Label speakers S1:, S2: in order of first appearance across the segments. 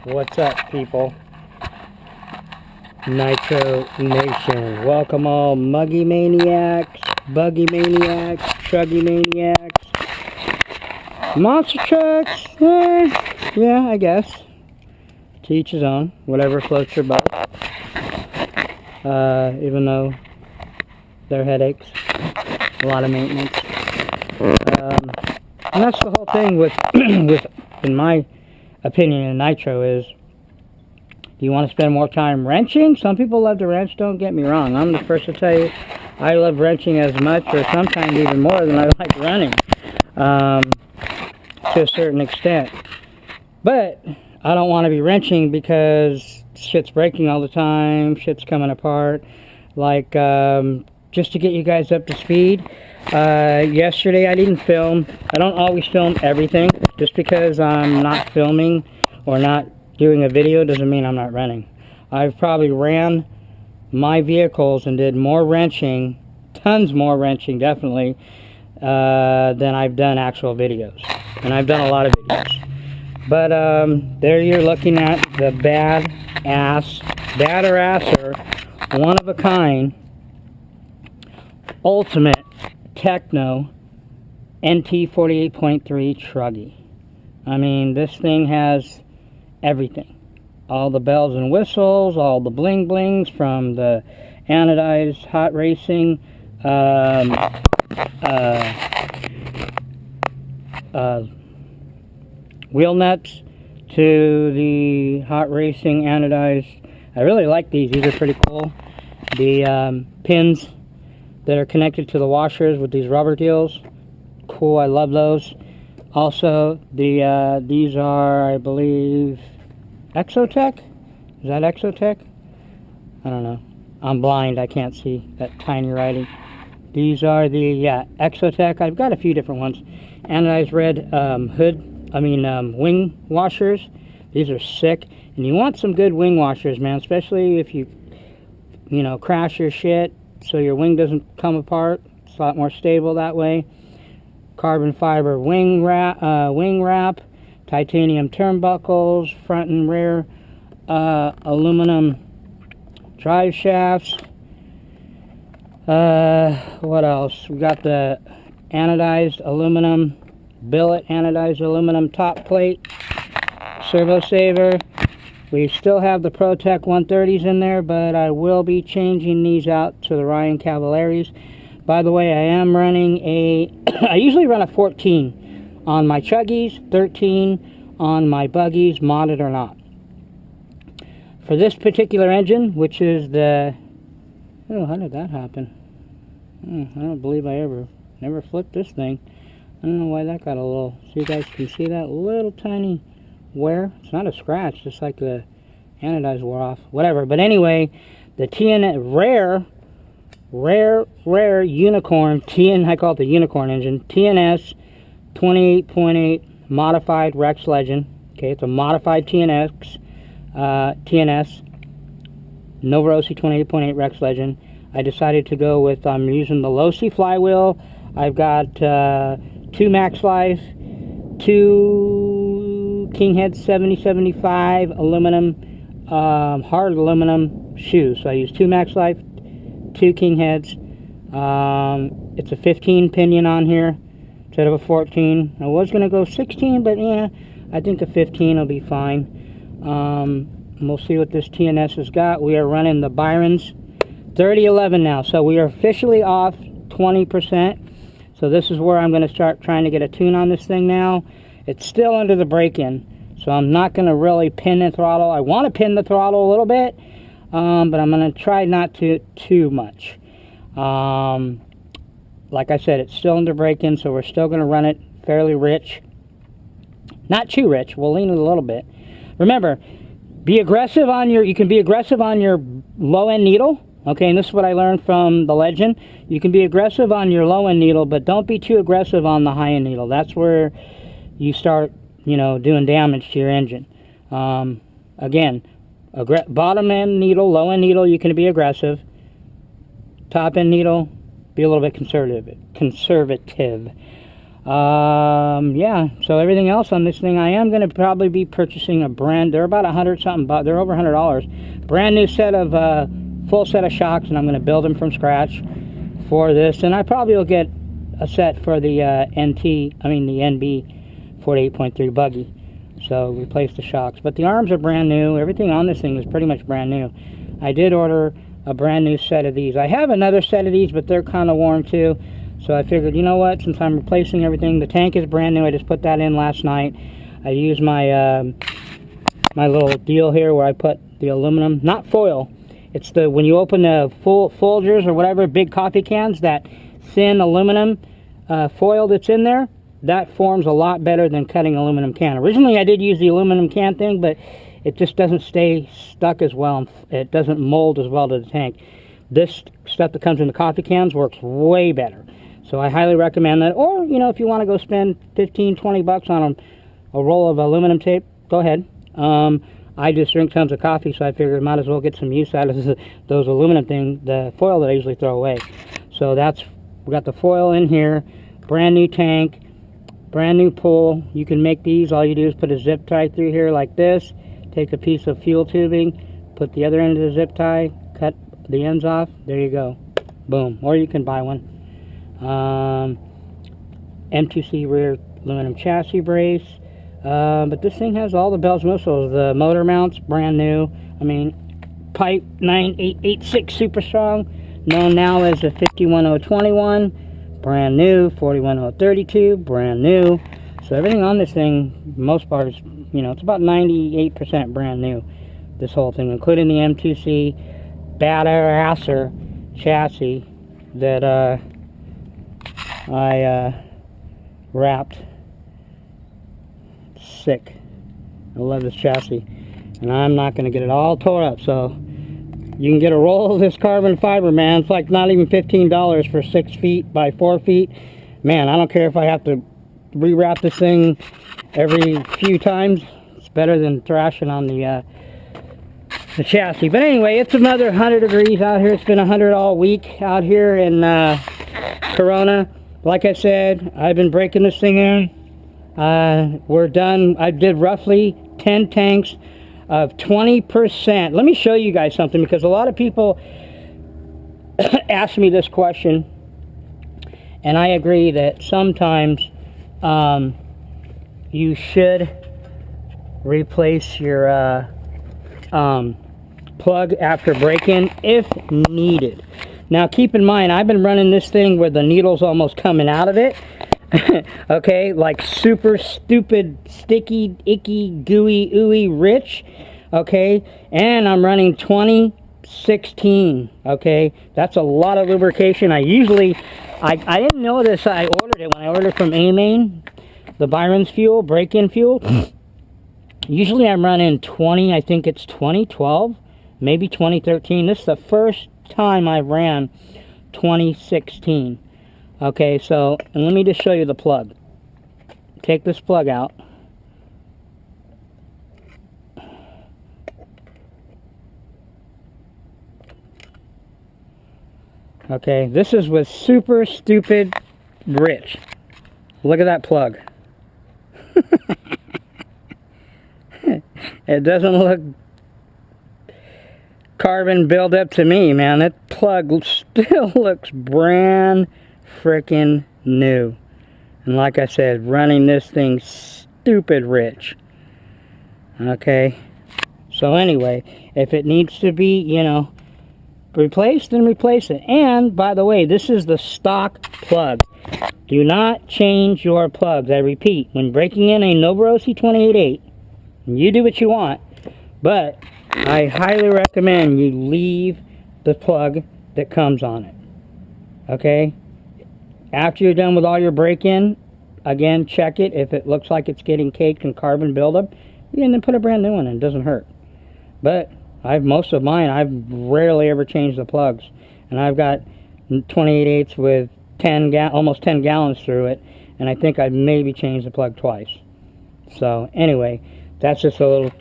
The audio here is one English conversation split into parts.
S1: What's up, people? Nitro Nation. Welcome all Muggy Maniacs, Buggy Maniacs, Chuggy Maniacs, Monster Trucks. Yeah, I guess. To each his own. Whatever floats your boat. Even though they're headaches. A lot of maintenance. And that's the whole thing with, in my opinion, in Nitro is, do you want to spend more time wrenching? Some people love to wrench, don't get me wrong. I'm the first to tell you, I love wrenching as much, or sometimes even more, than I like running. To a certain extent. But I don't want to be wrenching because shit's breaking all the time, shit's coming apart. Like, just to get you guys up to speed, yesterday I didn't film. I don't always film everything. Just because I'm not filming or not doing a video doesn't mean I'm not running. I've probably ran my vehicles and did more wrenching, tons more wrenching definitely, than I've done actual videos. And I've done a lot of videos. But there you're looking at the badder-asser, one-of-a-kind, ultimate teckno NT 48.3 truggy. I mean, this thing has everything. All the bells and whistles, all the bling blings from the anodized hot racing, wheel nuts to the hot racing anodized. I really like these. These are pretty cool. The pins that are connected to the washers with these rubber deals. Cool, I love those. Also, these are, I believe, Exotech? Is that Exotech? I don't know. I'm blind, I can't see that tiny writing. These are the, Exotech. I've got a few different ones. Anodized red wing washers. These are sick. And you want some good wing washers, man, especially if you crash your shit so your wing doesn't come apart. It's a lot more stable that way. Carbon fiber wing wrap, titanium turnbuckles, front and rear, aluminum drive shafts. What else? We got the anodized aluminum billet, anodized aluminum top plate, servo saver. We still have the ProTech 130s in there, but I will be changing these out to the Ryan Cavalieris. By the way, I am running I usually run a 14 on my chuggies, 13 on my buggies, modded or not. For this particular engine, which is the, how did that happen? I don't believe I never flipped this thing. I don't know why that got a little, so you guys can see that little tiny wear. It's not a scratch, just like the anodized wore off, whatever. But anyway, the rare unicorn, I call it the unicorn engine, TNS 28.8 modified Rex Legend. Okay, it's a modified TNS, Novarosi 28.8 Rex Legend. I decided to go with, I'm using the Losi flywheel. I've got 2 Max Life, 2 King Head 7075 aluminum, hard aluminum shoes. So I use 2 Max Life, 2 King Heads. It's a 15 pinion on here instead of a 14. I was going to go 16, but yeah, I think a 15 will be fine. We'll see what this TNS has got. We are running the Byron's 3011 now, so we are officially off 20%. So this is where I'm going to start trying to get a tune on this thing now. It's still under the break-in, so I'm not going to really pin the throttle. I want to pin the throttle a little bit, but I'm going to try not to too much. Like I said, it's still under break-in, so we're still going to run it fairly rich. Not too rich. We'll lean it a little bit. Remember, you can be aggressive on your low-end needle. Okay, and this is what I learned from the Legend. You can be aggressive on your low-end needle, but don't be too aggressive on the high-end needle. That's where you start, doing damage to your engine. Again, bottom-end needle, low-end needle, you can be aggressive. Top-end needle, be a little bit conservative. Yeah, so everything else on this thing, I am going to probably be purchasing a brand, they're about 100 something, but they're over $100. Brand new set of, full set of shocks, and I'm going to build them from scratch for this. And I probably will get a set for the the NB 48.3 buggy. So replace the shocks. But the arms are brand new. Everything on this thing is pretty much brand new. I did order a brand new set of these. I have another set of these, but they're kind of worn too. So I figured, you know what, since I'm replacing everything, the tank is brand new. I just put that in last night. I used my my little deal here where I put the aluminum, not foil. It's the, when you open the full Folgers or whatever, big coffee cans, that thin aluminum foil that's in there, that forms a lot better than cutting aluminum can. Originally I did use the aluminum can thing, but it just doesn't stay stuck as well. It doesn't mold as well to the tank. This stuff that comes in the coffee cans works way better. So I highly recommend that. Or, you know, if you want to go spend 15, 20 bucks on a roll of aluminum tape, go ahead. I just drink tons of coffee, so I figured I might as well get some use out of those aluminum things, the foil that I usually throw away. So that's, we got the foil in here, brand new tank, brand new pull. You can make these. All you do is put a zip tie through here like this, take a piece of fuel tubing, put the other end of the zip tie, cut the ends off, there you go. Boom. Or you can buy one. M2C rear aluminum chassis brace. But this thing has all the bells and whistles. The motor mounts, brand new. I mean, pipe 9886 Super Strong, known now as the 51021, brand new. 41032, brand new. So everything on this thing, most part, is, you know, it's about 98% brand new. This whole thing, including the M2C badasser chassis that I wrapped. Sick. I love this chassis, and I'm not going to get it all tore up. So you can get a roll of this carbon fiber, man. It's like not even $15 for 6 feet by 4 feet. Man, I don't care if I have to rewrap this thing every few times. It's better than thrashing on the chassis. But anyway, it's another 100 degrees out here. It's been 100 all week out here in Corona. Like I said, I've been breaking this thing in. We're done. I did roughly 10 tanks of 20%. Let me show you guys something, because a lot of people ask me this question, and I agree that sometimes you should replace your plug after break-in if needed. Now keep in mind, I've been running this thing where the needle's almost coming out of it. Okay, like super stupid, sticky, icky, gooey, ooey, rich. Okay, and I'm running 2016. Okay, that's a lot of lubrication. I didn't know this. I ordered it when I ordered from A-Main, the Byron's fuel, break-in fuel. Usually I'm running 20, I think it's 2012, maybe 2013. This is the first time I ran 2016. Okay, so, and let me just show you the plug. Take this plug out. Okay, this is with super stupid rich. Look at that plug. It doesn't look carbon buildup to me, man. That plug still looks brand freaking new. And like I said, running this thing stupid rich. Okay, so anyway, if it needs to be, you know, replaced, then replace it. And by the way, this is the stock plug. Do not change your plugs. I repeat, when breaking in a Novorossy 28.8, you do what you want, but I highly recommend you leave the plug that comes on it. Okay, after you're done with all your break-in, again, check it. If it looks like it's getting caked in carbon buildup, and then put a brand new one in. It doesn't hurt. But most of mine, I've rarely ever changed the plugs, and I've got 28.8s with almost 10 gallons through it, and I think I've maybe changed the plug twice. So anyway, that's just a little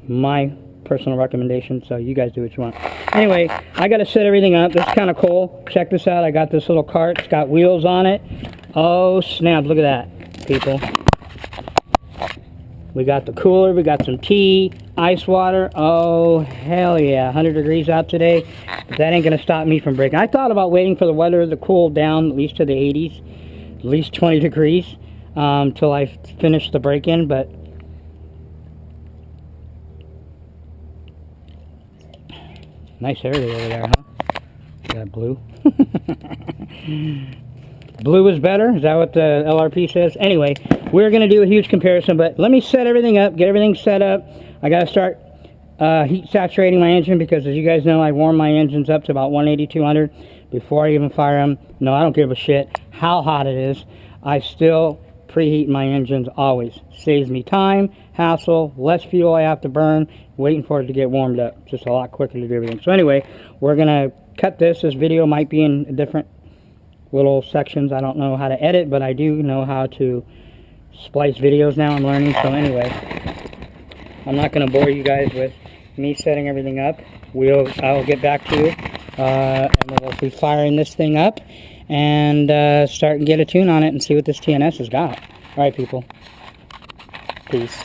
S1: my personal recommendation, so you guys do what you want. Anyway, I got to set everything up. This is kind of cool. Check this out. I got this little cart. It's got wheels on it. Oh snap, look at that, people. We got the cooler, we got some tea, ice water. Oh, hell yeah, 100 degrees out today. But that ain't gonna stop me from breaking. I thought about waiting for the weather to cool down at least to the 80s, at least 20 degrees, till I finish the break-in, but nice area over there, huh? That blue. Blue is better? Is that what the LRP says? Anyway, we're going to do a huge comparison, but let me set everything up, get everything set up. I got to start heat saturating my engine because, as you guys know, I warm my engines up to about 180, 200 before I even fire them. No, I don't give a shit how hot it is. I still preheat my engines always. Saves me time, hassle, less fuel I have to burn, waiting for it to get warmed up. Just a lot quicker to do everything. So anyway, we're going to cut this. This video might be in different little sections. I don't know how to edit, but I do know how to splice videos now. I'm learning. So anyway, I'm not going to bore you guys with me setting everything up. I'll get back to you, and we'll be firing this thing up and start and get a tune on it and see what this TNS has got. All right, people. Peace.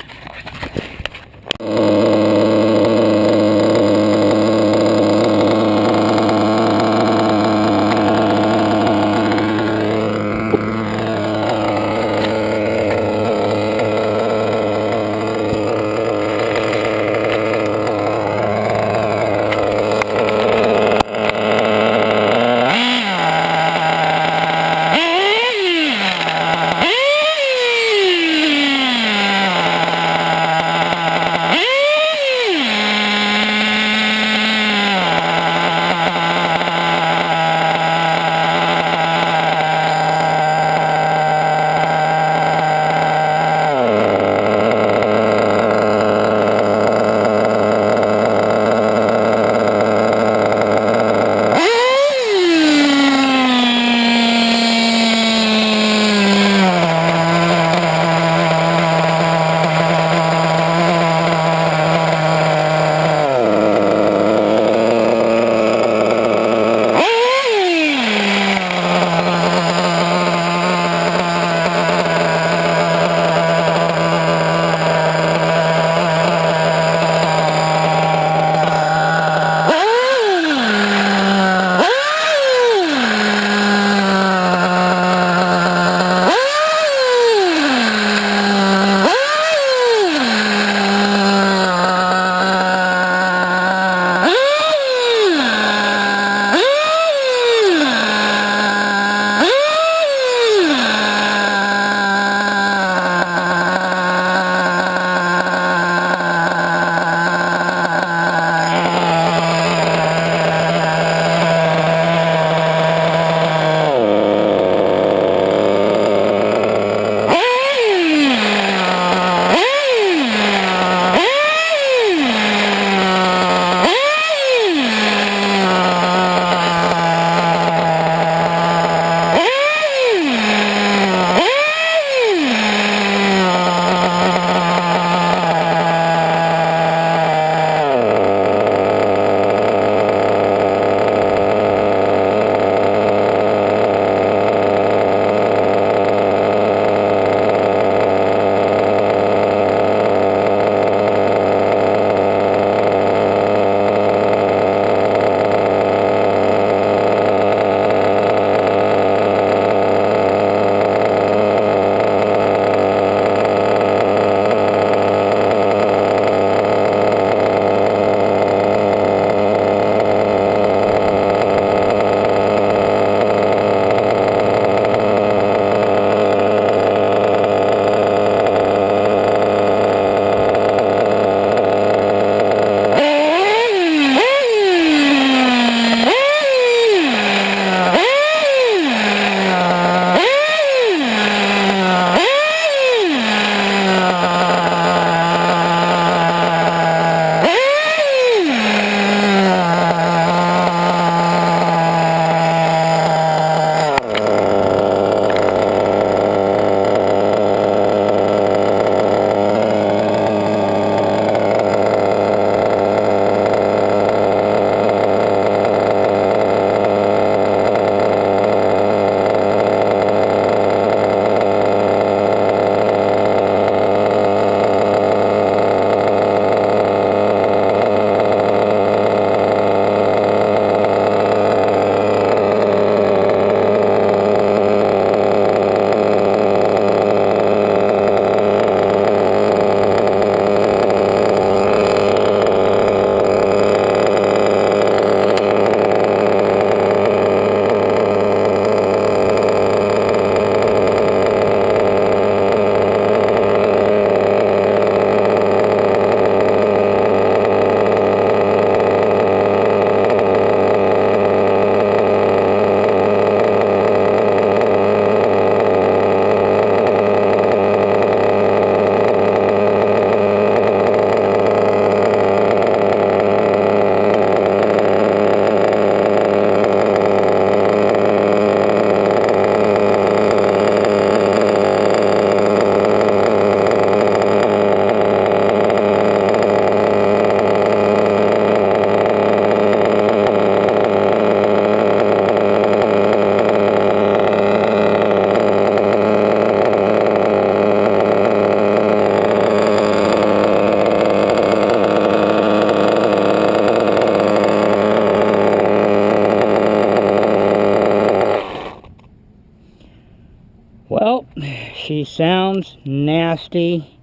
S1: nasty sounds, nasty.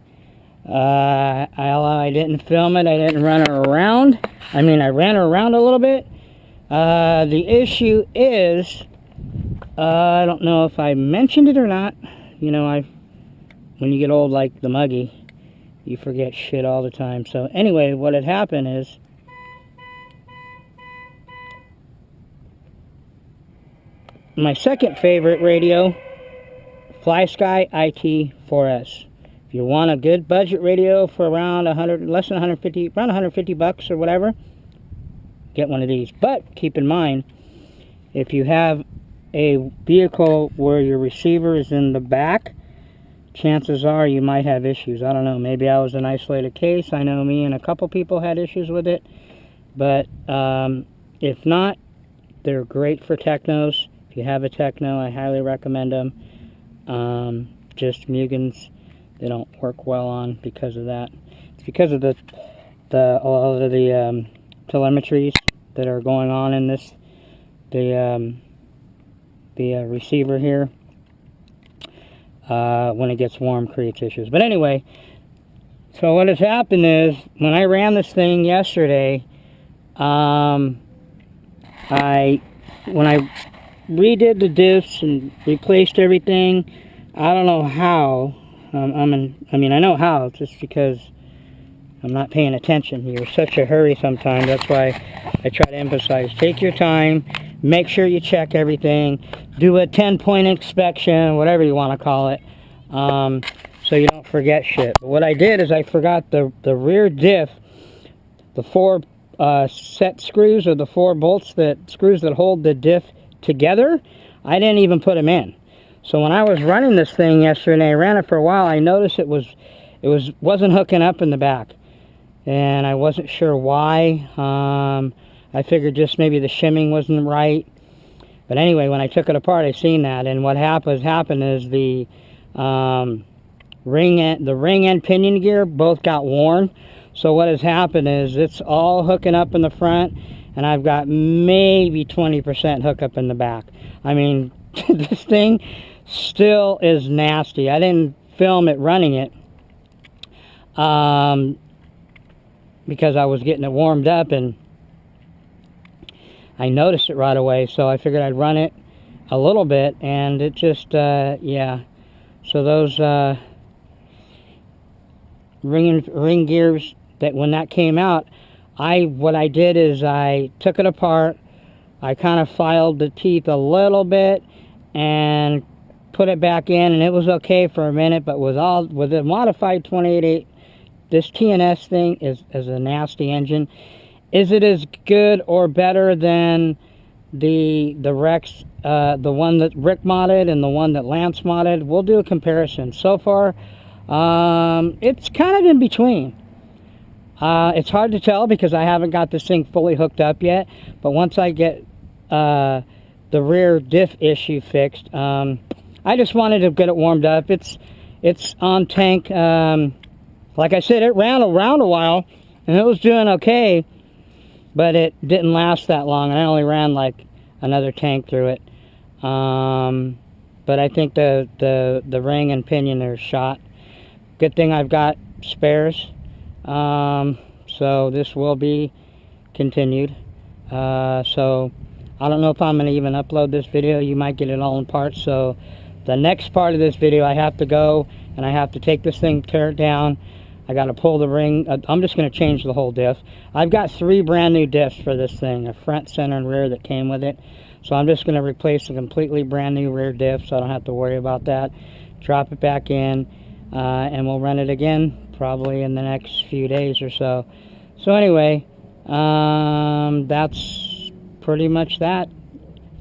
S1: I didn't film it, I didn't run her around. I mean, I ran her around a little bit. The issue is, I don't know if I mentioned it or not. You know, when you get old like the Muggy, you forget shit all the time. So anyway, what had happened is, my second favorite radio, FlySky IT4S. If you want a good budget radio for around less than 150, around 150 bucks or whatever, get one of these. But keep in mind, if you have a vehicle where your receiver is in the back, chances are you might have issues. I don't know, maybe I was an isolated case. I know me and a couple people had issues with it. But if not, they're great for technos. If you have a techno, I highly recommend them. Just Muggins, they don't work well on because of that. It's because of all of the telemetries that are going on in this, the receiver here. When it gets warm, creates issues. But anyway, so what has happened is, when I ran this thing yesterday, when I redid the diffs and replaced everything, I don't know how. I mean, I know how, just because I'm not paying attention. You're in such a hurry sometimes. That's why I try to emphasize, take your time, make sure you check everything, do a 10-point inspection, whatever you want to call it, so you don't forget shit. But what I did is I forgot the rear diff, the 4 set screws, or the 4 screws that hold the diff together. I didn't even put them in. So when I was running this thing yesterday, I ran it for a while, I noticed it wasn't hooking up in the back, and I wasn't sure why. I figured just maybe the shimming wasn't right. But anyway, when I took it apart, I seen that, and what happened is the ring and pinion gear both got worn. So what has happened is, it's all hooking up in the front, and I've got maybe 20% hookup in the back. I mean, this thing still is nasty. I didn't film it running it because I was getting it warmed up, and I noticed it right away, so I figured I'd run it a little bit, and it just, yeah. So those ring gears, that when that came out, what I did is I took it apart, I kind of filed the teeth a little bit, and put it back in, and it was okay for a minute. But with the modified 288, this TNS thing is a nasty engine. Is it as good or better than the Rex, the one that Rick modded and the one that Lance modded? We'll do a comparison. So far, it's kind of in between. It's hard to tell because I haven't got this thing fully hooked up yet. But once I get the rear diff issue fixed, I just wanted to get it warmed up. It's on tank. Like I said, it ran around a while, and it was doing okay. But it didn't last that long, and I only ran like another tank through it. But I think the ring and pinion are shot. Good thing I've got spares. So this will be continued. So I don't know if I'm going to even upload this video. You might get it all in parts. So the next part of this video, I have to go, and I have to take this thing, tear it down. I got to pull the ring. I'm just going to change the whole diff. I've got 3 brand new diffs for this thing, a front, center, and rear that came with it. So I'm just going to replace a completely brand new rear diff, so I don't have to worry about that. Drop it back in, and we'll run it again probably in the next few days or so. So anyway, that's pretty much that.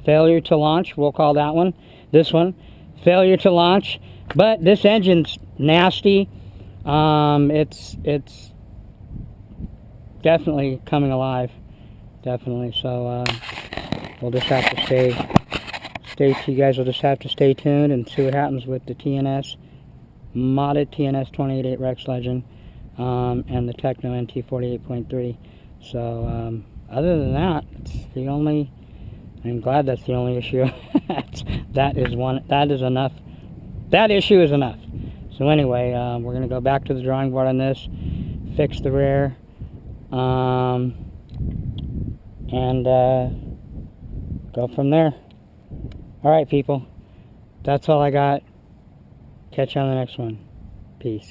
S1: Failure to launch, we'll call that one. This one, failure to launch. But this engine's nasty. It's definitely coming alive, definitely. So we'll just have to you guys will just have to stay tuned and see what happens with the TNS, modded TNS 288 Rex Legend, and the Teckno NT 48.3. So other than that, it's the only, I'm glad that's the only issue. that is enough that issue is enough. So anyway, we're going to go back to the drawing board on this, fix the rear, and go from there. Alright, people. That's all I got. Catch you on the next one. Peace.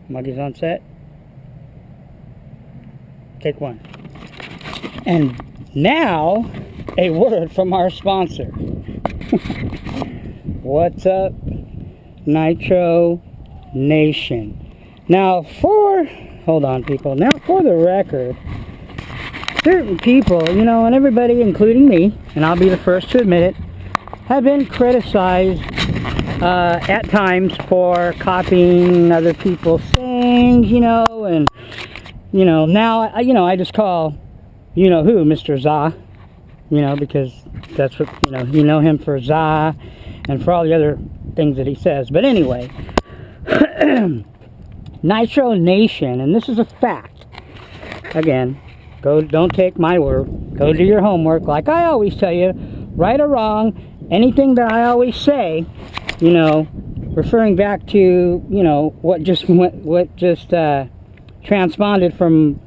S1: Muggy's on set. Take one. And now, a word from our sponsor. What's up, Nitro Nation? Now, hold on, people. Now, for the record, certain people, you know, and everybody, including me, and I'll be the first to admit it, have been criticized at times for copying other people's things, you know, and, you know, now, I just call, you know who, Mr. Za, you know, because that's what, you know him for Za and for all the other things that he says. But anyway, Nitro Nation, and this is a fact, again, don't take my word, go do your homework, like I always tell you, right or wrong, anything that I always say, you know, referring back to, you know, what just transponded from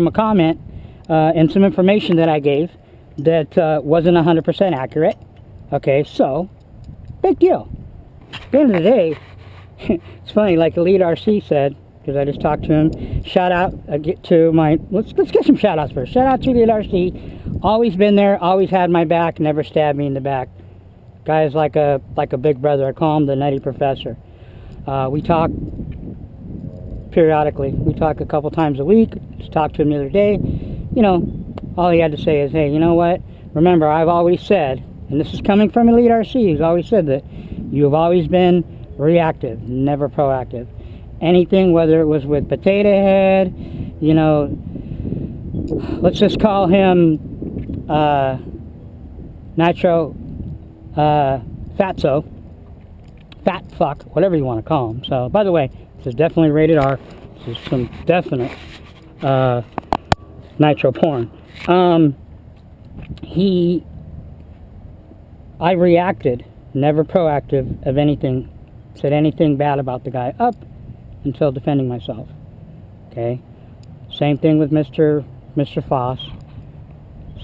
S1: a comment and some information that I gave that wasn't 100% accurate. Okay, so big deal. At the end of the day, it's funny, like Elite RC said, because I just talked to him. Shout out get to my, let's get some shout outs first. Shout out to the RC, always been there, always had my back, never stabbed me in the back. Guy is like a big brother. I call him the Nutty Professor. We talk periodically. We talk a couple times a week. Just talked to him the other day. You know, all he had to say is, hey, you know what? Remember, I've always said, and this is coming from Elite RC, he's always said that you've always been reactive, never proactive. Anything, whether it was with Potato Head, you know, let's just call him Nitro, Fatso, Fat Fuck, whatever you want to call him. So, by the way, this is definitely rated R. This is some definite Nitro porn. I reacted, never proactive of anything, said anything bad about the guy up until defending myself. Okay? Same thing with Mr. Foss.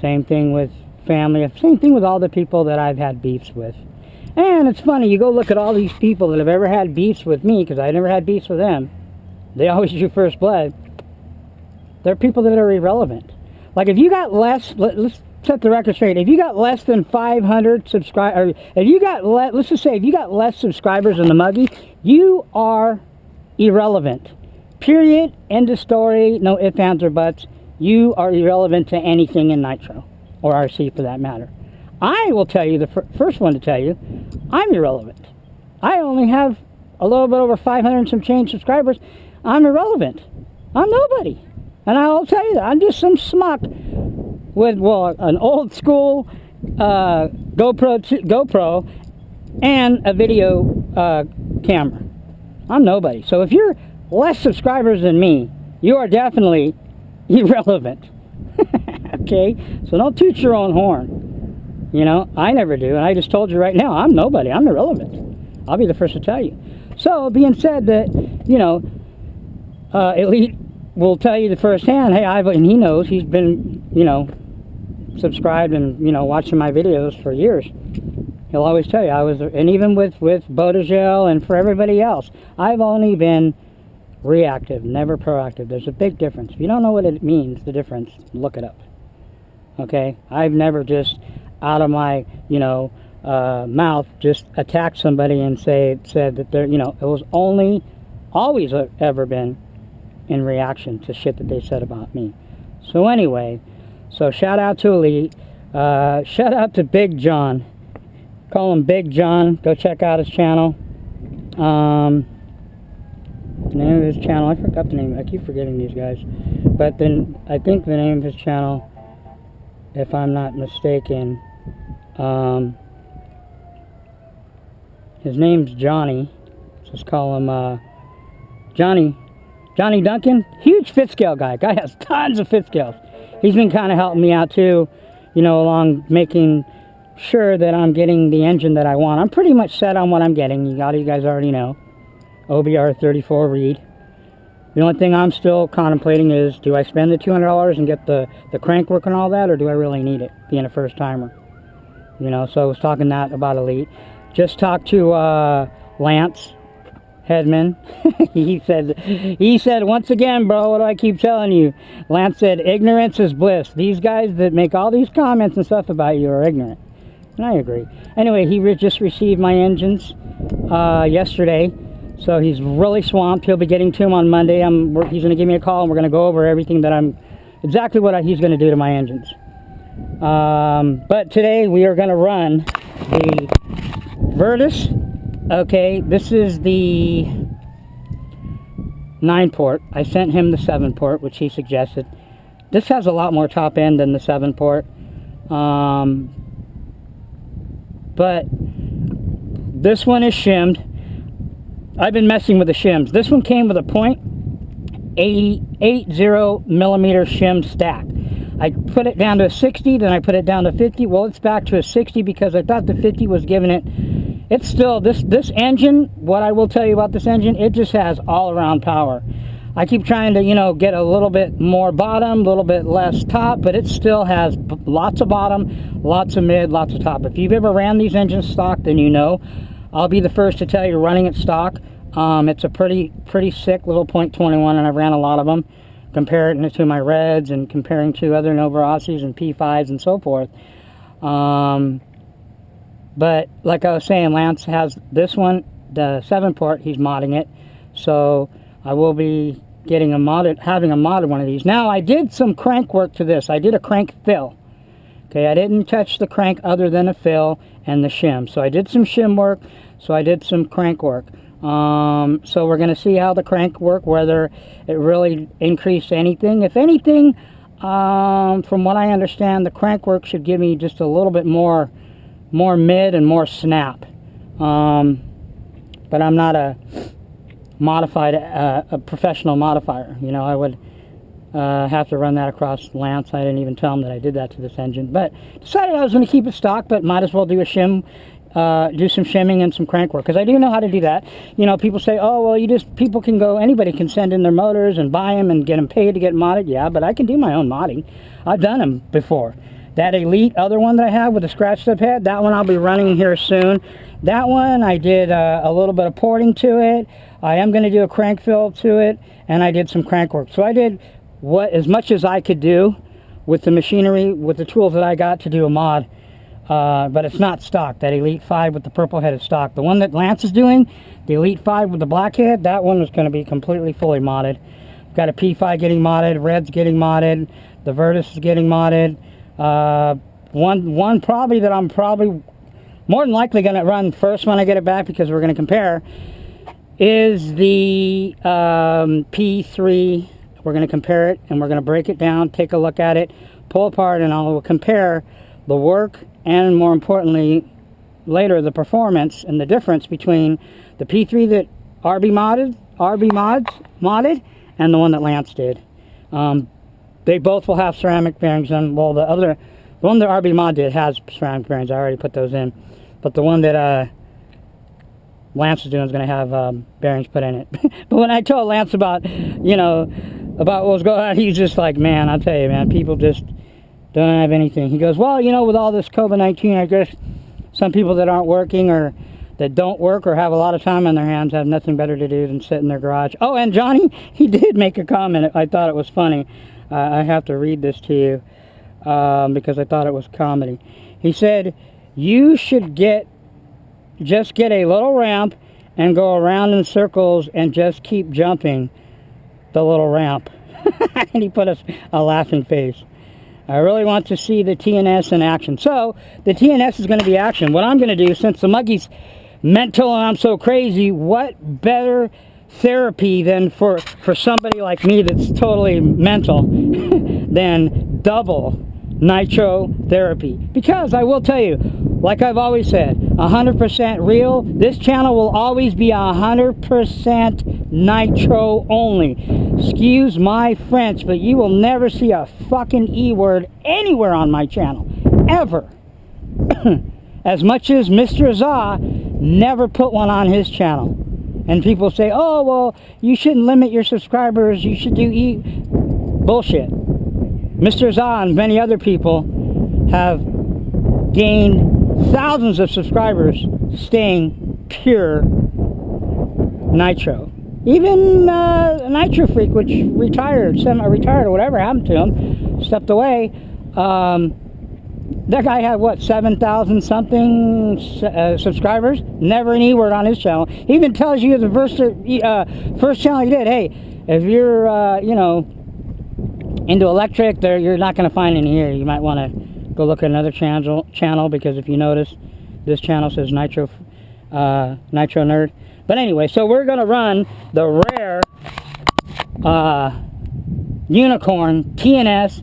S1: Same thing with family. Same thing with all the people that I've had beefs with. And it's funny, you go look at all these people that have ever had beefs with me, because I never had beefs with them. They always do first blood. They're people that are irrelevant. Like, if you got less, let's set the record straight. If you got less than 500 subscribers, if you got let's just say if you got less subscribers than the Muggy, you are irrelevant. Period. End of story. No ifs, ands, or buts. You are irrelevant to anything in Nitro, or RC for that matter. I will tell you, the first one to tell you, I'm irrelevant. I only have a little bit over 500 and some change subscribers. I'm irrelevant. I'm nobody. And I'll tell you that. I'm just some schmuck with, well, an old school GoPro and a video camera. I'm nobody. So if you're less subscribers than me, you are definitely irrelevant. Okay? So don't toot your own horn. You know, I never do. And I just told you right now, I'm nobody. I'm irrelevant. I'll be the first to tell you. So, being said that, you know, Elite will tell you the first hand, hey, and he knows, he's been, you know, subscribed and, you know, watching my videos for years. He'll always tell you, and even with Bodagel and for everybody else, I've only been reactive, never proactive. There's a big difference. If you don't know what it means, the difference, look it up. Okay? I've never just out of my, you know, mouth just attacked somebody and said that they're, you know, it was always ever been in reaction to shit that they said about me. So anyway, so shout out to Elite, shout out to Big John, call him Big John, go check out his channel. The name of his channel, I forgot the name, I keep forgetting these guys, but then I think the name of his channel, if I'm not mistaken, his name's Johnny. Let's call him Johnny Duncan. Huge fit scale guy. Guy has tons of fit scales. He's been kind of helping me out too, you know, along making sure that I'm getting the engine that I want. I'm pretty much set on what I'm getting. You guys already know. OBR 34 reed. The only thing I'm still contemplating is, do I spend the $200 and get the crank work and all that, or do I really need it, being a first timer? You know, so I was talking that about Elite. Just talked to Lance Headman. he said, once again, bro, what do I keep telling you? Lance said, ignorance is bliss. These guys that make all these comments and stuff about you are ignorant. And I agree. Anyway, he just received my engines yesterday. So he's really swamped. He'll be getting to him on Monday. He's going to give me a call, and we're going to go over everything that exactly what he's going to do to my engines. But today we are going to run the Virtus. Okay, this is the 9-port. I sent him the 7-port, which he suggested. This has a lot more top end than the 7-port. But this one is shimmed. I've been messing with the shims. This one came with a .80 millimeter shim stack. I put it down to a 60, then I put it down to 50. Well, it's back to a 60 because I thought the 50 was giving it. It's still, this engine, what I will tell you about this engine, it just has all-around power. I keep trying to, you know, get a little bit more bottom, a little bit less top, but it still has lots of bottom, lots of mid, lots of top. If you've ever ran these engines stock, then you know. I'll be the first to tell you running it stock. It's a pretty sick little .21, and I've ran a lot of them, comparing it to my Reds and comparing to other Nova Rossies and P5s and so forth. But like I was saying, Lance has this one, the 7-port. He's modding it, so I will be getting having a modded one of these. Now, I did some crank work to this. I did a crank fill. Okay, I didn't touch the crank other than a fill and the shim. So I did some shim work, so I did some crank work. So we're going to see how the crank work, whether it really increased anything. If anything, from what I understand, the crank work should give me just a little bit more mid and more snap. But I'm not a professional modifier. You know, I would have to run that across Lance. I didn't even tell him that I did that to this engine, but decided I was going to keep it stock, but might as well do a shim, do some shimming and some crank work, because I do know how to do that. You know, people say, oh, well, people can go, anybody can send in their motors and buy them and get them paid to get modded. Yeah, but I can do my own modding. I've done them before. That Elite other one that I have with the scratched up head, that one I'll be running here soon. That one, I did a little bit of porting to it. I am going to do a crank fill to it, and I did some crank work. So I did as much as I could do with the machinery, with the tools that I got to do a mod. But it's not stock. That Elite 5 with the purple head is stock. The one that Lance is doing, the Elite 5 with the black head, that one is going to be completely fully modded. Got a P5 getting modded, Red's getting modded, the Virtus is getting modded. One probably that I'm probably more than likely going to run first when I get it back, because we're going to compare, is the P3. We're going to compare it, and we're going to break it down, take a look at it, pull apart, and I'll compare the work and, more importantly, later, the performance and the difference between the P3 that RB modded and the one that Lance did. They both will have ceramic bearings, and well, the one that RB mod did has ceramic bearings. I already put those in, but the one that Lance is doing is going to have bearings put in it. But when I told Lance about, you know, about what was going on, he's just like, man, I'll tell you, man, people just don't have anything. He goes, well, you know, with all this COVID-19, I guess some people that aren't working or that don't work or have a lot of time on their hands have nothing better to do than sit in their garage. Oh, and Johnny, he did make a comment. I thought it was funny. I have to read this to you because I thought it was comedy. He said, you should just get a little ramp and go around in circles and just keep jumping the little ramp. And he put a laughing face. I really want to see the TNS in action. So, the TNS is going to be action. What I'm going to do, since the Muggy's mental and I'm so crazy, what better therapy than for somebody like me that's totally mental than double nitro therapy? Because I will tell you, like I've always said, 100% real. This channel will always be 100% nitro only. Excuse my French, but you will never see a fucking E-word anywhere on my channel. Ever. As much as Mr. Za never put one on his channel. And people say, oh, well, you shouldn't limit your subscribers. You should do bullshit. Mr. Za and many other people have gained thousands of subscribers staying pure nitro. Even Nitro Freak, which retired, semi-retired, or whatever happened to him, stepped away. That guy had, what, 7,000 something subscribers? Never an E-word on his channel. He even tells you the first channel he did, hey, if you're, you know, into electric, you're not going to find any here. You might want to go look at another channel, because if you notice, this channel says Nitro Nerd. But anyway, so we're going to run the rare Unicorn TNS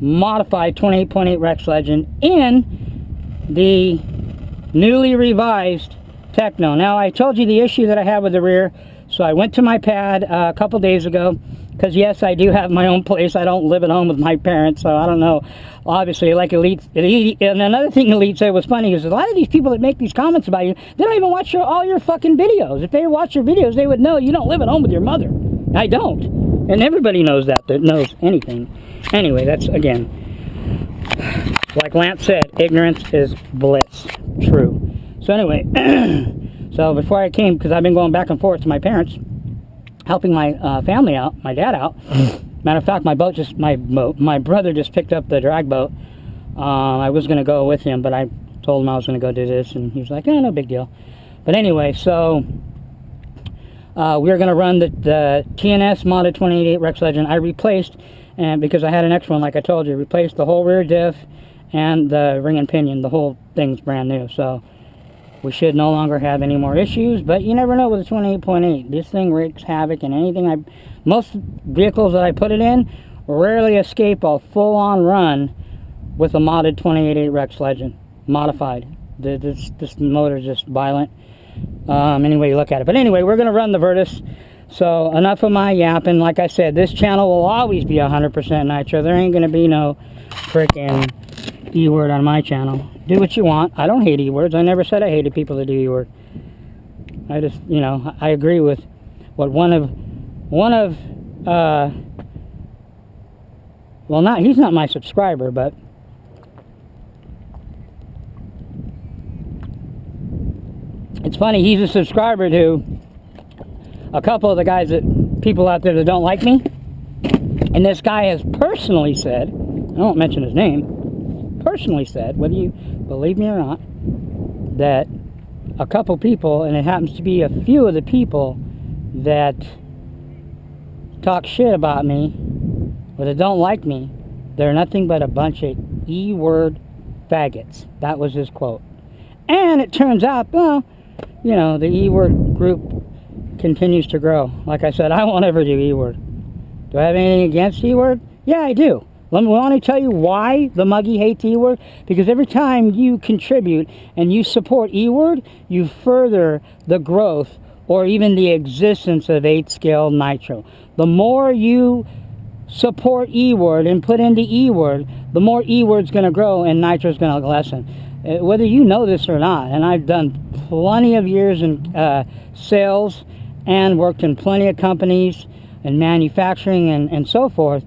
S1: modified 28.8 Rex Legend in the newly revised Teckno. Now, I told you the issue that I had with the rear, so I went to my pad a couple days ago, because yes, I do have my own place. I don't live at home with my parents, so I don't know. Obviously, like Elite, and another thing Elite said was funny is a lot of these people that make these comments about you, they don't even watch all your fucking videos. If they watch your videos, they would know you don't live at home with your mother. I don't. And everybody knows that knows anything. Anyway, that's, again, like Lance said, ignorance is bliss. True. So anyway, So before I came, because I've been going back and forth to my parents, helping my family out, my dad out. Matter of fact, my brother just picked up the drag boat. I was going to go with him, but I told him I was going to go do this, and he was like, no big deal. But anyway, so we were going to run the TNS modded 28 Rex Legend. I replaced, and because I had an extra one, like I told you, replaced the whole rear diff and the ring and pinion. The whole thing's brand new, so we should no longer have any more issues. But you never know with the 28.8. This thing wreaks havoc, and most vehicles that I put it in rarely escape a full-on run with a modded 28.8 Rex Legend. Modified. This motor is just violent. Any way you look at it. But anyway, we're going to run the Virtus. So enough of my yapping. Like I said, this channel will always be 100% Nitro. There ain't going to be no freaking Eword on my channel. Do what you want. I don't hate Ewords. I never said I hated people that do Eword. I just, I agree with what he's not my subscriber, but it's funny, he's a subscriber to a couple of the people out there that don't like me. And this guy has personally said, I won't mention his name, personally said, whether you believe me or not, that a couple people, and it happens to be a few of the people that talk shit about me, or that don't like me, they're nothing but a bunch of E-word faggots. That was his quote. And it turns out, well, the E-word group continues to grow. Like I said, I won't ever do E-word. Do I have anything against E-word? Yeah, I do. Let me tell you why the Muggy hates E-word. Because every time you contribute and you support E-word, you further the growth or even the existence of 8-scale Nitro. The more you support E-word and put into E-word, the more E-word's going to grow and Nitro's going to lessen. Whether you know this or not, and I've done plenty of years in sales and worked in plenty of companies and manufacturing and so forth,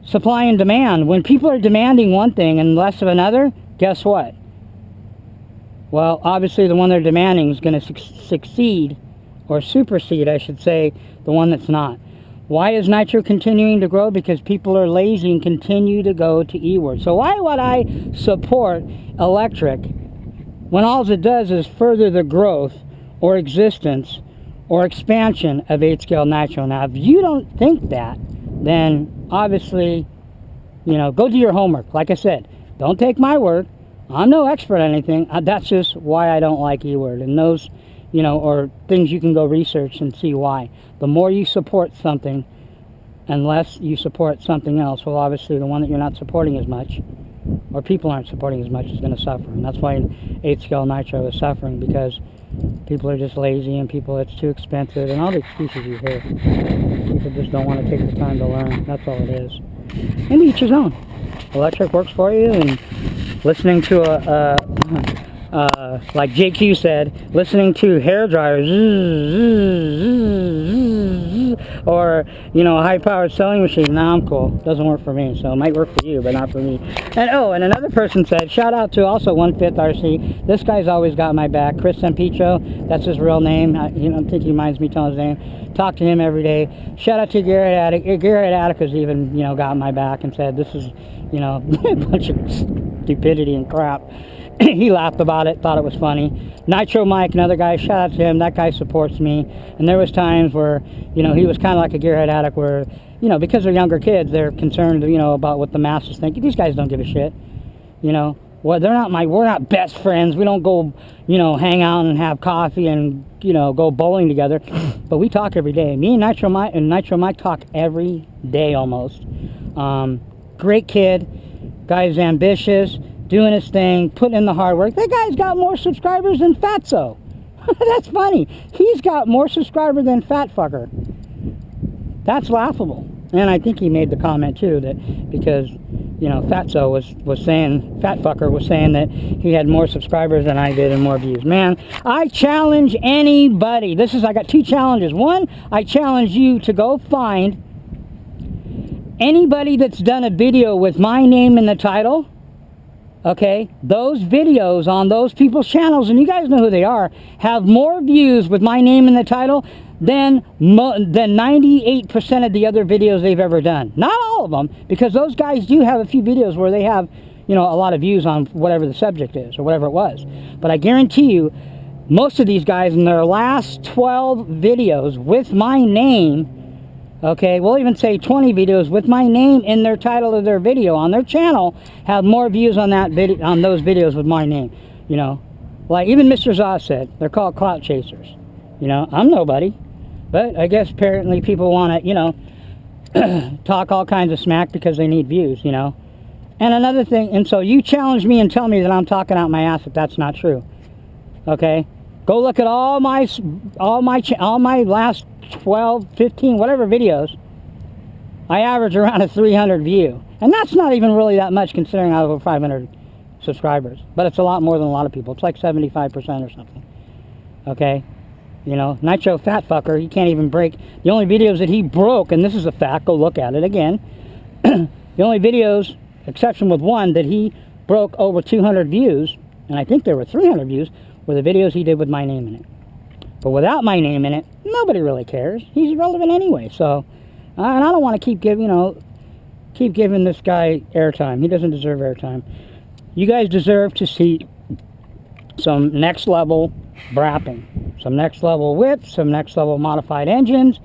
S1: supply and demand. When people are demanding one thing and less of another, guess what? Well, obviously the one they're demanding is going to succeed, or supersede, I should say, the one that's not. Why is Nitro continuing to grow? Because people are lazy and continue to go to E-word. So why would I support electric when all it does is further the growth or existence or expansion of 8-scale Nitro? Now, if you don't think that, then obviously, go do your homework. Like I said, don't take my word. I'm no expert on anything. That's just why I don't like E-word. And those, or things you can go research and see why. The more you support something, and less you support something else, well, obviously the one that you're not supporting as much, or people aren't supporting as much, is going to suffer. And that's why 8-scale Nitro is suffering, because people are just lazy, and it's too expensive, and all the excuses you hear. People just don't want to take the time to learn. That's all it is. And each his own. Electric works for you, and listening to like JQ said, listening to hair dryers, or a high-powered sewing machine. Nah, I'm cool. Doesn't work for me, so it might work for you, but not for me. And another person said, shout out to also 1/5 RC. This guy's always got my back. Chris Sampitro, that's his real name. I think he minds me telling his name. Talk to him every day. Shout out to Garrett Attic. Garrett Atticus even, got my back and said, this is, a bunch of stupidity and crap. He laughed about it, thought it was funny. Nitro Mike, another guy, shout out to him. That guy supports me. And there was times where, he was kind of like a gearhead addict where, because they're younger kids, they're concerned, about what the masses think. These guys don't give a shit. Well, we're not best friends. We don't go, hang out and have coffee and, go bowling together. But we talk every day. Me and Nitro Mike talk every day almost. Great kid. Guy's ambitious. Doing his thing, putting in the hard work. That guy's got more subscribers than Fatso. That's funny. He's got more subscribers than Fat Fucker. That's laughable. And I think he made the comment too that because, Fatso was saying, Fat Fucker was saying that he had more subscribers than I did and more views. Man, I challenge anybody. I got 2 challenges. One, I challenge you to go find anybody that's done a video with my name in the title okay, those videos on those people's channels, and you guys know who they are, have more views with my name in the title than 98% of the other videos they've ever done. Not all of them, because those guys do have a few videos where they have, you know, a lot of views on whatever the subject is or whatever it was. But I guarantee you, most of these guys in their last 12 videos with my name, okay, we'll even say 20 videos with my name in their title of their video on their channel, have more views on that video, on those videos with my name. You know, like even Mr. Zoz said, they're called clout chasers. You know, I'm nobody, but I guess apparently people want to, you know, talk all kinds of smack because they need views. You know, and another thing, and so you challenge me and tell me that I'm talking out my ass if that's not true. Okay. Go look at all my last 12, 15, whatever videos. I average around a 300 view. And that's not even really that much considering I have over 500 subscribers. But it's a lot more than a lot of people. It's like 75% or something. Okay? You know, Nitro fat fucker, he can't even break. The only videos that he broke, and this is a fact, go look at it again. The only videos, exception with one, that he broke over 200 views, and I think there were 300 views, were the videos he did with my name in it. But without my name in it, nobody really cares. He's irrelevant anyway. So, and I don't want to keep giving this guy airtime. He doesn't deserve airtime. You guys deserve to see some next level brapping, some next level whips, some next level modified engines.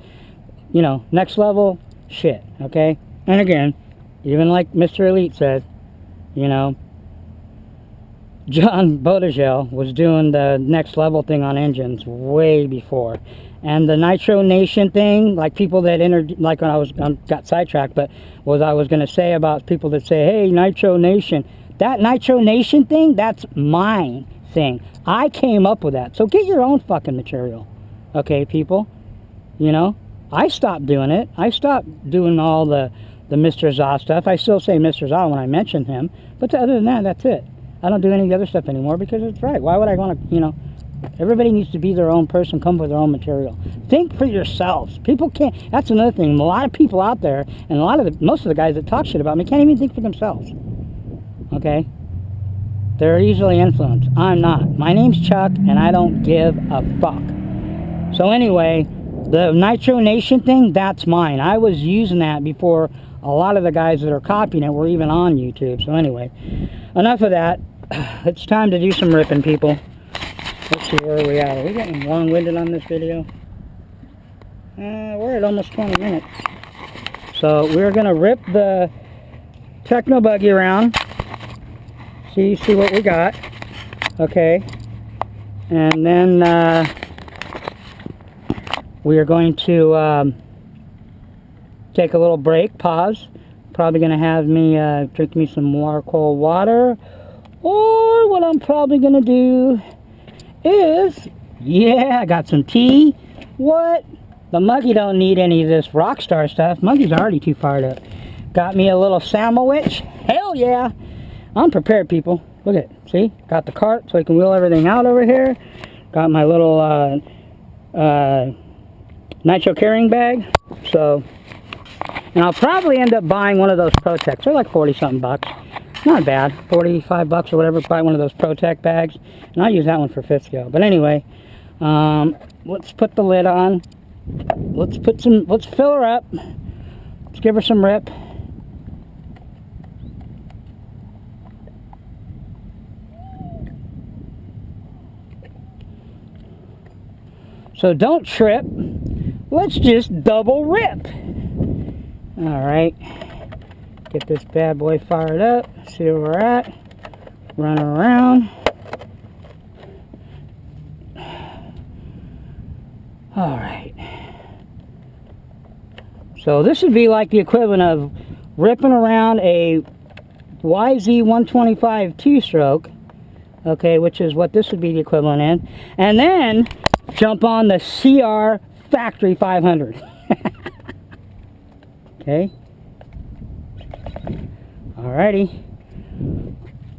S1: You know, next level shit. Okay. And again, even like Mr. Elite said, you know, John Bodegel was doing the next level thing on engines way before. And the Nitro Nation thing, like people that entered, like when I got sidetracked, but what I was going to say about people that say, hey, Nitro Nation, that Nitro Nation thing, that's my thing. I came up with that. So get your own fucking material. Okay, people? You know? I stopped doing it. I stopped doing all the Mr. Za stuff. I still say Mr. Za when I mention him. But other than that, that's it. I don't do any of the other stuff anymore because it's right. Why would I want to, you know, everybody needs to be their own person, come with their own material. Think for yourselves. People can't, that's another thing. A lot of people out there, and most of the guys that talk shit about me can't even think for themselves. Okay? They're easily influenced. I'm not. My name's Chuck, and I don't give a fuck. So anyway, the Nitro Nation thing, that's mine. I was using that before a lot of the guys that are copying it were even on YouTube. So anyway, enough of that. It's time to do some ripping, people. Let's see, where are we at? Are we getting long-winded on this video? We're at almost 20 minutes. So we're going to rip the Teckno buggy around. See what we got. Okay. And then we are going to take a little break, pause. Probably going to have me drink me some more cold water. Or what I'm probably going to do is, yeah, I got some tea. What? The Muggy don't need any of this Rockstar stuff. Muggy's already too fired up. Got me a little sandwich. Hell yeah. I'm prepared, people. Look at it. See? Got the cart so I can wheel everything out over here. Got my little Nitro carrying bag. So, and I'll probably end up buying one of those Protects. They're like 40-something bucks. Not bad. 45 bucks or whatever. Buy one of those Protect bags. And I'll use that one for 5th scale. But anyway, let's put the lid on. Let's fill her up. Let's give her some rip. So don't trip. Let's just double rip. Alright. Get this bad boy fired up. See where we're at. Run around. Alright. So this would be like the equivalent of ripping around a YZ125 two-stroke. Okay, which is what this would be the equivalent in. And then jump on the CR Factory 500. Okay. Alrighty.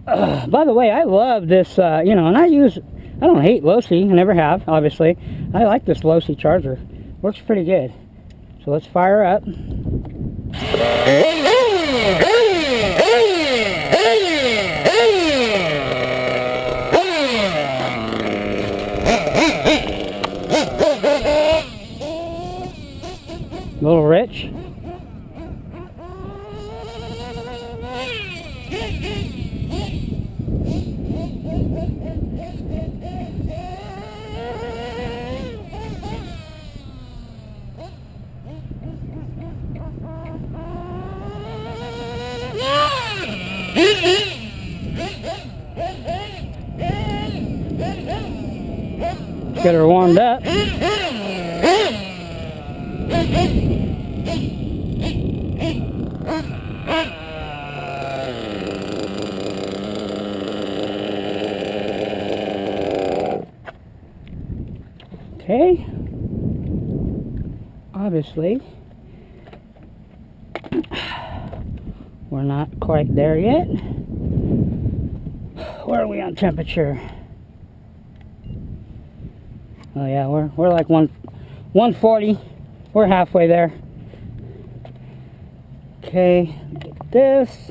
S1: By the way, I love this, you know, and I don't hate Losi, I never have, obviously. I like this Losi charger. Works pretty good. So let's fire up. Get her warmed up. Okay. Obviously, we're not quite there yet. Where are we on temperature? Oh yeah, we're like 140. We're halfway there. Okay, get this.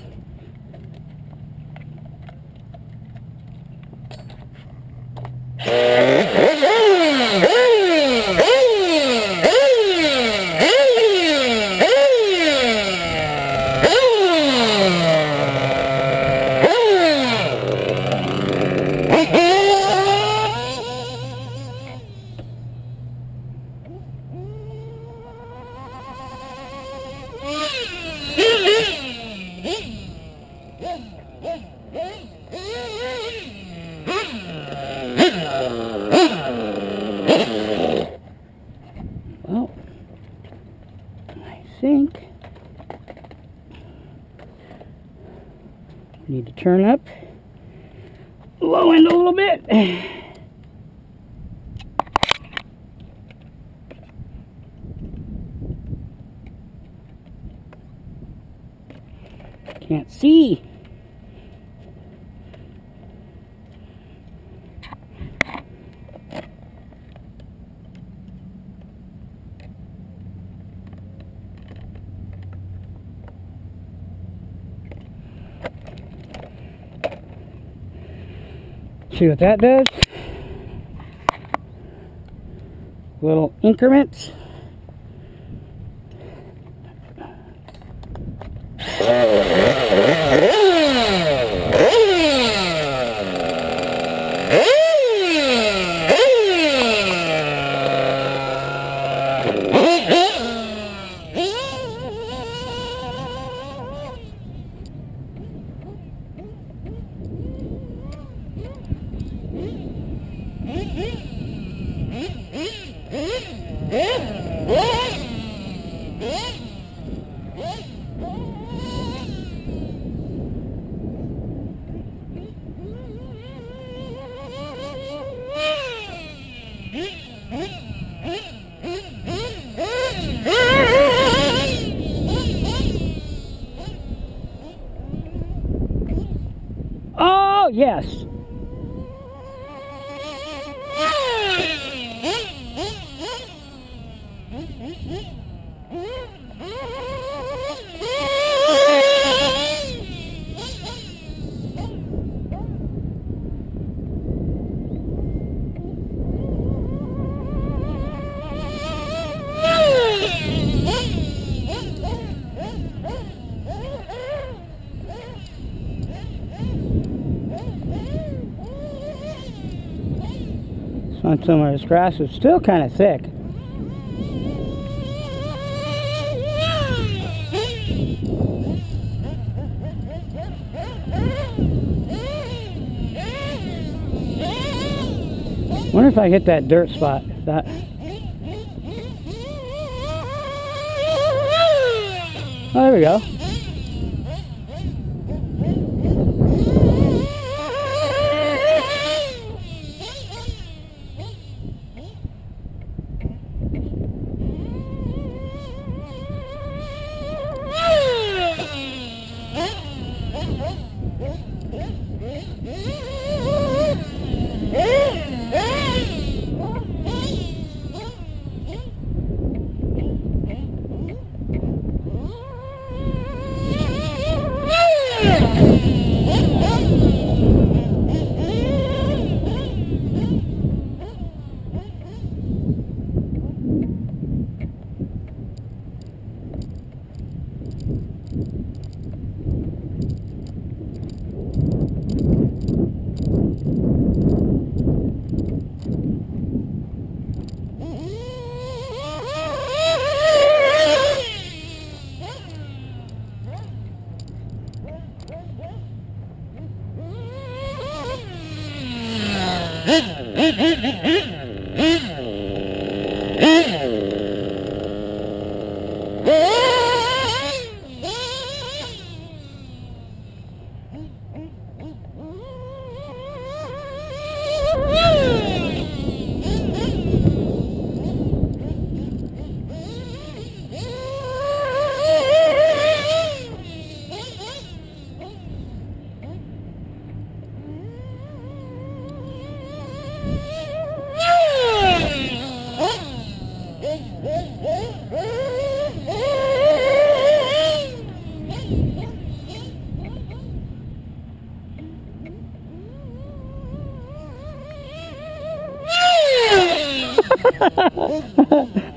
S1: Well, I think need to turn up low end a little bit. Can't see. See what that does? Little increments. Oh, yes. On some of this grass is still kind of thick. Wonder if I hit that dirt spot. That. Oh, there we go.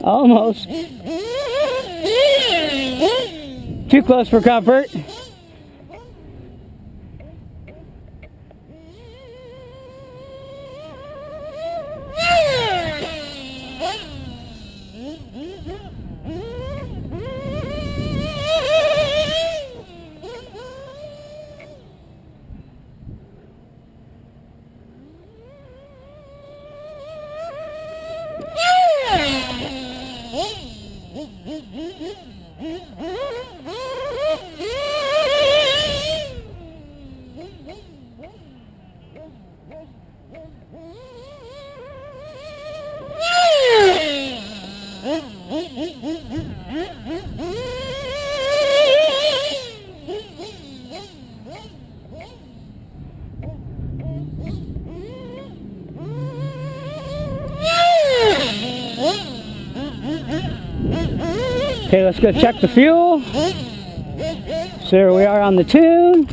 S1: Almost. Too close for comfort. Okay, let's go check the fuel. So here we are on the tune.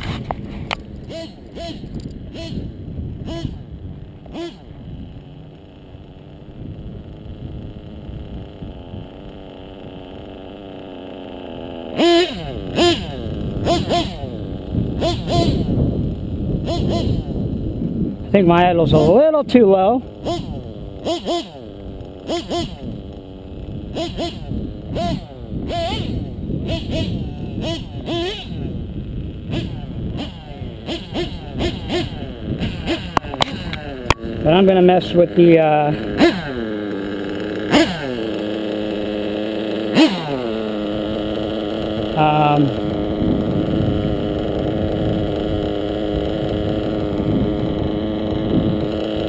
S1: I think my idle's a little too low. But I'm going to mess with the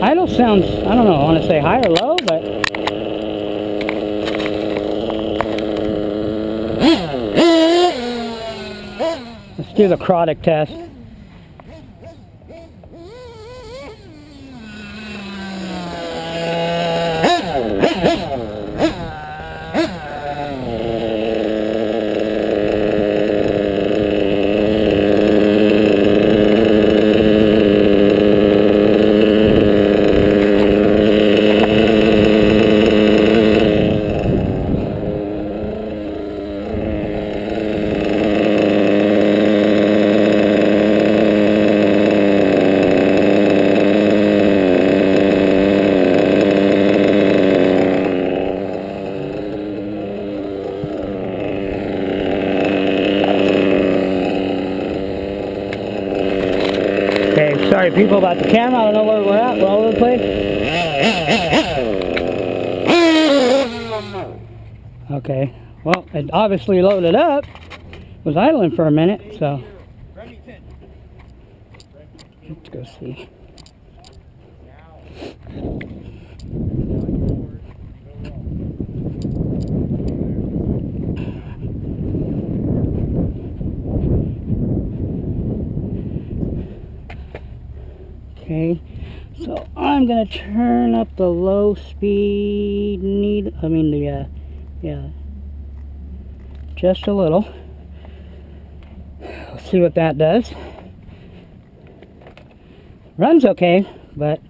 S1: idle sounds, I don't know, I want to say high or low, but let's do the Crotic test. Okay, sorry people about the camera, I don't know where we're at, we're all over the place. Okay, well, it obviously loaded up, was idling for a minute, so let's go see. Okay, so I'm gonna turn up the low speed just a little. Let's see what that does. Runs okay, but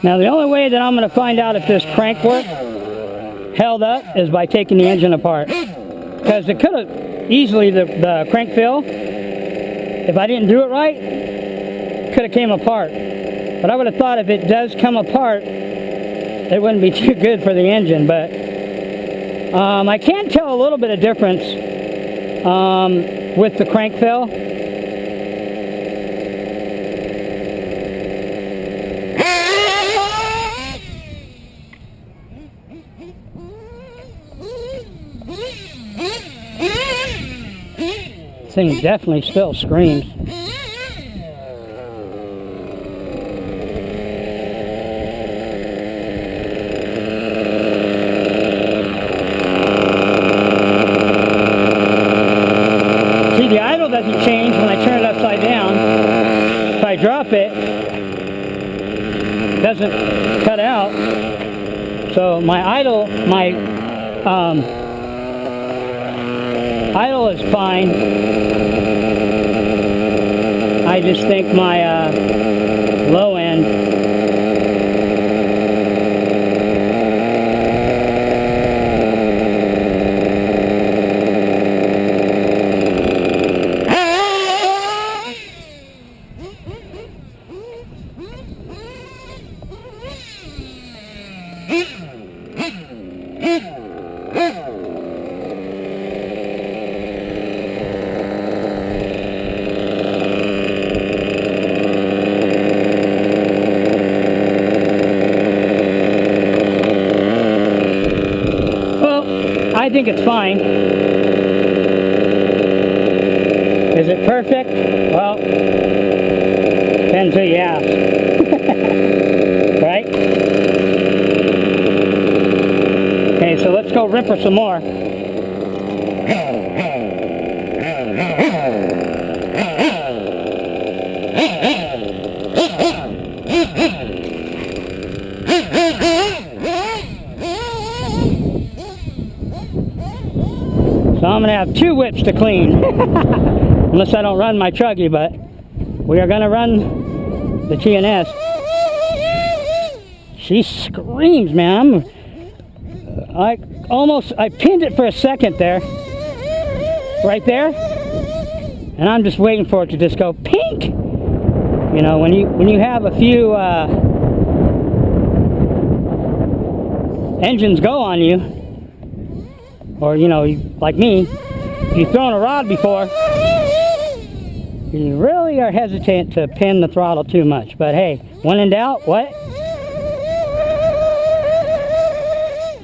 S1: Now the only way that I'm going to find out if this crank work held up is by taking the engine apart. Because it could have easily, the crank fill, if I didn't do it right, could have came apart. But I would have thought if it does come apart, it wouldn't be too good for the engine. But I can tell a little bit of difference with the crank fill. This thing definitely still screams. See, the idle doesn't change when I turn it upside down. If I drop it, it doesn't cut out. So my idle, idle is fine. I just think my low end I think it's fine. Is it perfect? Well, depends who you ask. Right? Okay, so let's go rip her some more. So I'm going to have 2 whips to clean, unless I don't run my truggy, but we are going to run the TNS. She screams, man. I pinned it for a second there, right there, and I'm just waiting for it to just go pink. You know, when you have a few engines go on you, or, you know, like me, if you've thrown a rod before, you really are hesitant to pin the throttle too much. But hey, when in doubt, what?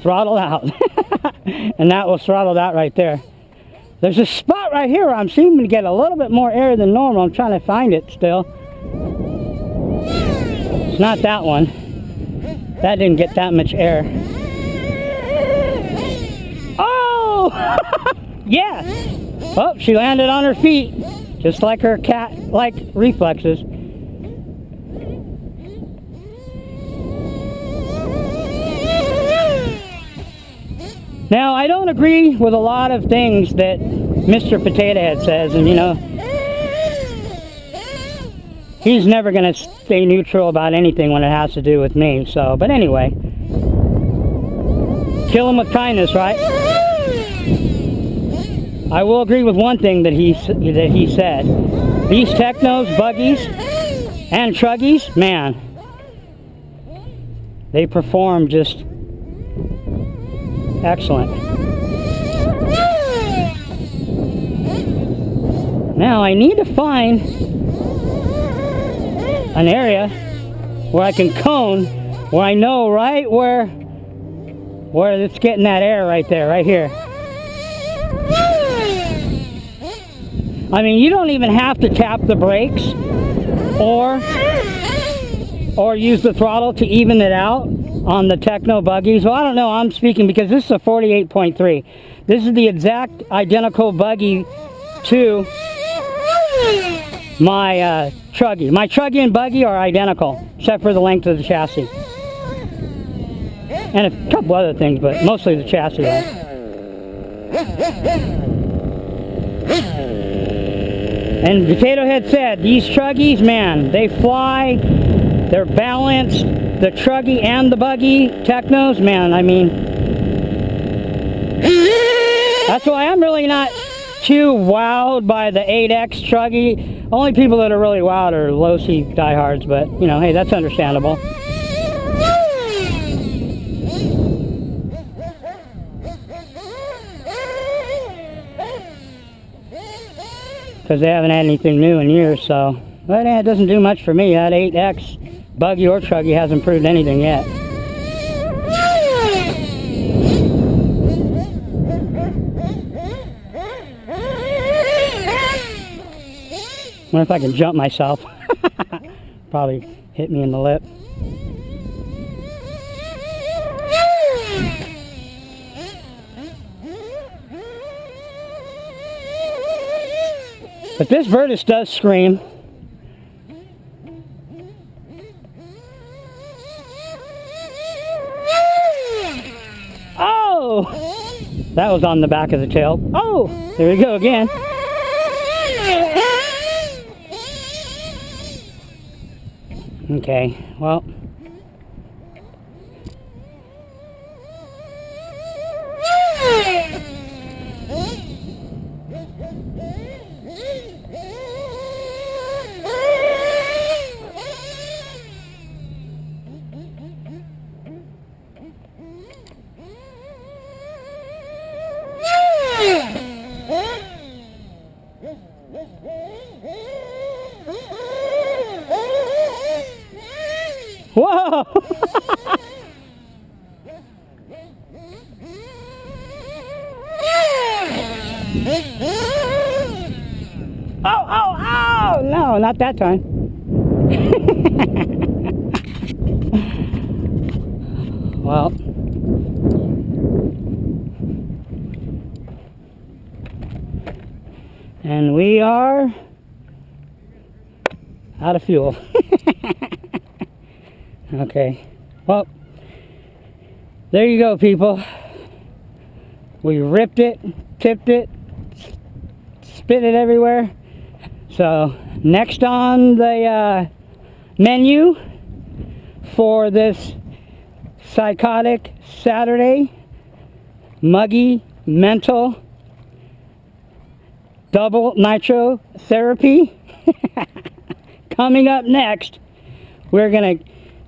S1: Throttle out. And that was throttled out right there. There's a spot right here where I'm seeming to get a little bit more air than normal. I'm trying to find it still. It's not that one. That didn't get that much air. Yeah. Oh, she landed on her feet, just like her cat-like reflexes. Now, I don't agree with a lot of things that Mr. Potato Head says, and you know, he's never going to stay neutral about anything when it has to do with me. So, but anyway, kill him with kindness, right? I will agree with one thing that he said. These Tecknos, buggies, and truggies, man, they perform just excellent. Now I need to find an area where I can cone, where I know right where it's getting that air right there, right here. I mean, you don't even have to tap the brakes or use the throttle to even it out on the Teckno buggies. Well, I don't know. I'm speaking because this is a 48.3. This is the exact identical buggy to my truggy. My truggy and buggy are identical, except for the length of the chassis. And a couple other things, but mostly the chassis. And Potato Head said, these truggies, man, they fly They're balanced. The truggy and the buggy tecknos, man, I mean, that's why I'm really not too wowed by the 8X truggy. Only people that are really wowed are low-C diehards, but, you know, hey, that's understandable. Because they haven't had anything new in years, so. But it doesn't do much for me. That 8X buggy or truggy hasn't proved anything yet. Wonder if I can jump myself. Probably hit me in the lip. But this Virtus does scream. Oh! That was on the back of the tail. Oh! There we go again. Okay, well. Whoa! Oh! No, not that time. Well. And we are out of fuel. Okay, well, there you go, people. We ripped it, tipped it, spit it everywhere. So, next on the menu for this psychotic Saturday, Muggy mental double nitro therapy. Coming up next, we're gonna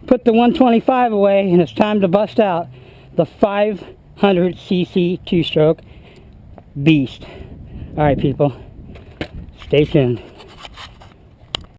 S1: put the 125 away, and it's time to bust out the 500cc two-stroke beast. All right, people, stay tuned.